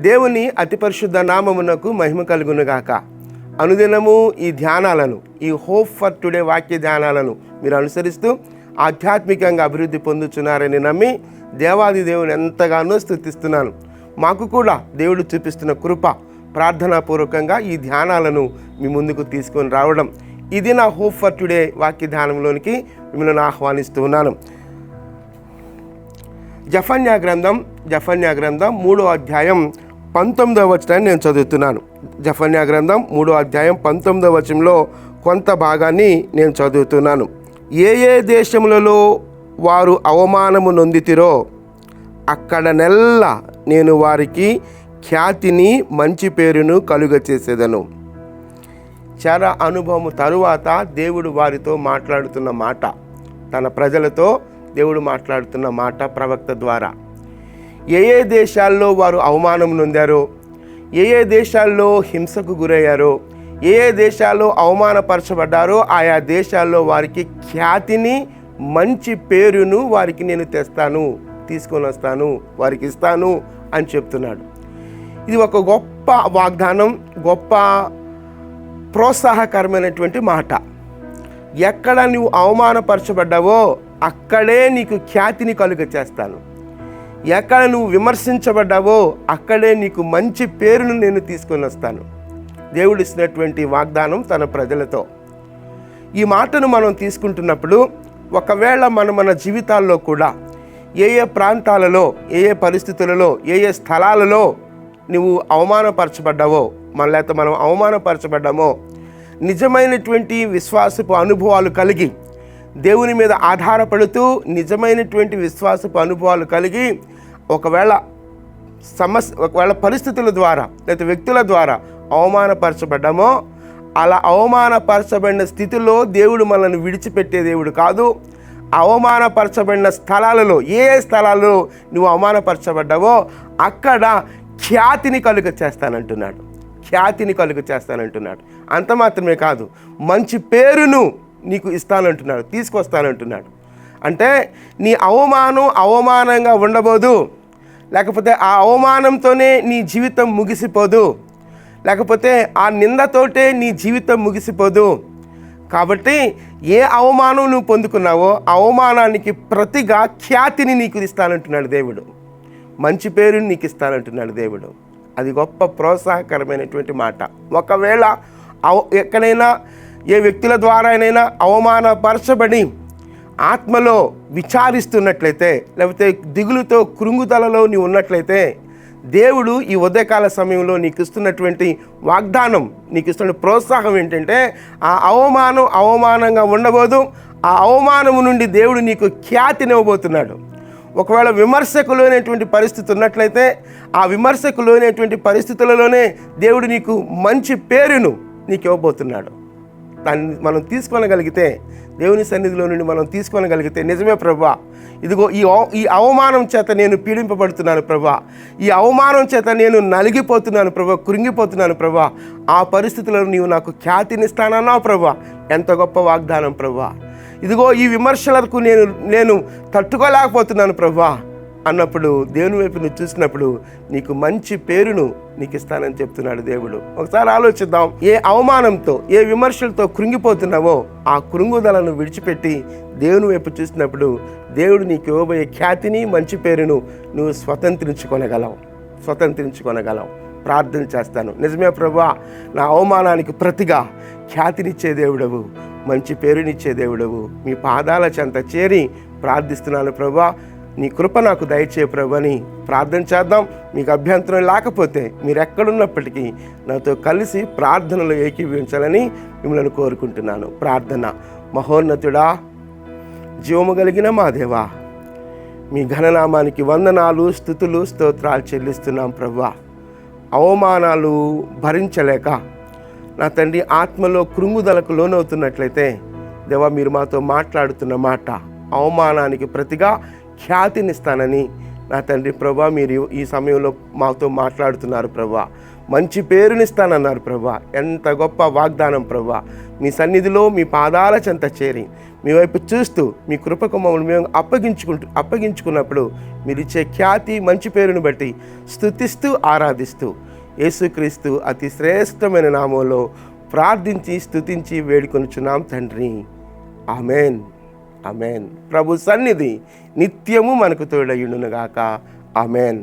దేవుని అతి పరిశుద్ధ నామమునకు మహిమ కలుగునుగాక. అనుదినము ఈ ధ్యానాలను, ఈ హోప్ ఫర్ టుడే వాక్య ధ్యానాలను మీరు అనుసరిస్తూ ఆధ్యాత్మికంగా అభివృద్ధి పొందుతున్నారని నమ్మి దేవాది దేవుని ఎంతగానో స్తుతిస్తున్నాను. మాకు కూడా దేవుడు చూపిస్తున్న కృప, ప్రార్థనాపూర్వకంగా ఈ ధ్యానాలను మీ ముందుకు తీసుకొని రావడం, ఇది నా హోప్ ఫర్ టుడే వాక్య ధ్యానంలోనికి మిమ్మల్ని ఆహ్వానిస్తూ ఉన్నాను. జఫన్యా గ్రంథం 3వ అధ్యాయం 19వ వచనాన్ని నేను చదువుతున్నాను. జఫన్యా గ్రంథం 3వ అధ్యాయం 19వ వచనంలో కొంత భాగాన్ని నేను చదువుతున్నాను. ఏ దేశములలో వారు అవమానము నొందితిరో అక్కడ నెల్లా నేను వారికి ఖ్యాతిని, మంచి పేరును కలుగచేసేదను. చాలా అనుభవం తరువాత దేవుడు వారితో మాట్లాడుతున్న మాట, తన ప్రజలతో దేవుడు మాట్లాడుతున్న మాట ప్రవక్త ద్వారా. ఏ దేశాల్లో వారు అవమానం నొందారో, ఏ దేశాల్లో హింసకు గురయ్యారో, ఏ దేశాల్లో అవమానపరచబడ్డారో ఆయా దేశాల్లో వారికి ఖ్యాతిని, మంచి పేరును వారికి నేను తీసుకొని వస్తాను, వారికి ఇస్తాను అని చెప్తున్నాడు. ఇది ఒక గొప్ప వాగ్దానం, గొప్ప ప్రోత్సాహకరమైనటువంటి మాట. ఎక్కడ నువ్వు అవమానపరచబడ్డావో అక్కడే నీకు ఖ్యాతిని కలుగ చేస్తాను. ఎక్కడ నువ్వు విమర్శించబడ్డావో అక్కడే నీకు మంచి పేరును నేను తీసుకొని వస్తాను. దేవుడు ఇచ్చినటువంటి వాగ్దానం తన ప్రజలతో. ఈ మాటను మనం తీసుకుంటున్నప్పుడు ఒకవేళ మన జీవితాల్లో కూడా ఏ ప్రాంతాలలో, ఏ పరిస్థితులలో, ఏ స్థలాలలో నువ్వు అవమానపరచబడ్డావో, లేకపోతే మనం అవమానపరచబడ్డామో, నిజమైనటువంటి విశ్వాసపు అనుభవాలు కలిగి, దేవుని మీద ఆధారపడుతూ నిజమైనటువంటి విశ్వాసపు అనుభవాలు కలిగి ఒకవేళ పరిస్థితుల ద్వారా లేదా వ్యక్తుల ద్వారా అవమానపరచబడ్డామో, అలా అవమానపరచబడిన స్థితిలో దేవుడు మనల్ని విడిచిపెట్టే దేవుడు కాదు. అవమానపరచబడిన స్థలాలలో, ఏ స్థలాల్లో నువ్వు అవమానపరచబడ్డావో అక్కడ ఖ్యాతిని కలుగ చేస్తానంటున్నాడు. అంత మాత్రమే కాదు, మంచి పేరును నీకు ఇస్తానంటున్నాడు, తీసుకొస్తానంటున్నాడు. అంటే నీ అవమానంగా ఉండబోదు, లేకపోతే ఆ అవమానంతోనే నీ జీవితం ముగిసిపోదు, లేకపోతే ఆ నిందతోటే నీ జీవితం ముగిసిపోదు. కాబట్టి ఏ అవమానం నువ్వు పొందుకున్నావో అవమానానికి ప్రతిగా ఖ్యాతిని నీకు ఇస్తానంటున్నాడు దేవుడు, మంచి పేరుని నీకు ఇస్తానంటున్నాడు దేవుడు. అది గొప్ప ప్రోత్సాహకరమైనటువంటి మాట. ఒకవేళ ఎక్కడైనా ఏ వ్యక్తుల ద్వారానైనా అవమానపరచబడి ఆత్మలో విచారిస్తున్నట్లయితే, లేకపోతే దిగులుతో కృంగుదలలో నీవు ఉన్నట్లయితే, దేవుడు ఈ ఉదయకాల సమయంలో నీకు ఇస్తున్నటువంటి వాగ్దానం, నీకు ఇస్తున్న ప్రోత్సాహం ఏంటంటే ఆ అవమానంగా ఉండబోదు. ఆ అవమానము నుండి దేవుడు నీకు ఖ్యాతినివ్వబోతున్నాడు. ఒకవేళ విమర్శకులోనేటువంటి పరిస్థితి ఉన్నట్లయితే ఆ విమర్శకులోనేటువంటి పరిస్థితులలోనే దేవుడు నీకు మంచి పేరును నీకు ఇవ్వబోతున్నాడు. దాన్ని మనం తీసుకోగలిగితే, దేవుని సన్నిధిలో నుండి మనం తీసుకోగలిగితే, నిజమే ప్రభువా, ఇదిగో ఈ అవమానం చేత నేను పీడింపబడుతున్నాను ప్రభువా, ఈ అవమానం చేత నేను నలిగిపోతున్నాను ప్రభువా, కృంగిపోతున్నాను ప్రభువా, ఆ పరిస్థితుల్లో నీవు నాకు ఖ్యాతినిస్తానన్నావు ప్రభువా. ఎంత గొప్ప వాగ్దానం ప్రభువా. ఇదిగో ఈ విమర్శలకు నేను తట్టుకోలేకపోతున్నాను ప్రభువా అన్నప్పుడు, దేవుని వైపు నువ్వు చూసినప్పుడు నీకు మంచి పేరును నీకు ఇస్తానని చెప్తున్నాడు దేవుడు. ఒకసారి ఆలోచిద్దాం. ఏ అవమానంతో, ఏ విమర్శలతో కృంగిపోతున్నావో ఆ కృంగుదలను విడిచిపెట్టి దేవుని వైపు చూసినప్పుడు దేవుడు నీకు ఇవ్వబోయే ఖ్యాతిని, మంచి పేరును నువ్వు స్వతంత్రించుకొనగలవు. ప్రార్థన చేస్తాను. నిజమే ప్రభువా, నా అవమానానికి ప్రతిగా ఖ్యాతినిచ్చే దేవుడవు, మంచి పేరునిచ్చే దేవుడవు. మీ పాదాల చెంత చేరి ప్రార్థిస్తున్నాను ప్రభువా, నీ కృప నాకు దయచే ప్రభు అని ప్రార్థన చేద్దాం. మీకు అభ్యంతరం లేకపోతే మీరు ఎక్కడున్నప్పటికీ నాతో కలిసి ప్రార్థనలో ఏకీభవించాలని మిమ్మల్ని కోరుకుంటున్నాను. ప్రార్థన. మహోన్నతుడా, జీవము కలిగిన మా దేవా, మీ ఘననామానికి వందనాలు, స్తుతులు, స్తోత్రాలు చెల్లిస్తున్నాం ప్రభువా. అవమానాలు భరించలేక నా తండ్రి ఆత్మలో కృంగుదలకు లోనవుతున్నట్లయితే దేవా, మీరు మాతో మాట్లాడుతున్న మాట అవమానానికి ప్రతిగా ఖ్యాతినిస్తానని నా తండ్రి ప్రభా, మీరు ఈ సమయంలో మాతో మాట్లాడుతున్నారు ప్రభా. మంచి పేరునిస్తానన్నారు ప్రభా. ఎంత గొప్ప వాగ్దానం ప్రభా. మీ సన్నిధిలో మీ పాదాల చెంత చేరి మీ వైపు చూస్తూ మీ కృపకు మమ్మల్ని మేము అప్పగించుకున్నప్పుడు మీరు ఇచ్చే ఖ్యాతి మంచి పేరును బట్టి స్తుతిస్తూ ఆరాధిస్తూ యేసుక్రీస్తు అతి శ్రేష్టమైన నామంలో ప్రార్థించి స్తుతించి వేడుకొనుచున్నాం తండ్రి. Amen, amen. ప్రభు సన్నిధి నిత్యము మనకు తోడయుండునుగాక. ఆమెన్.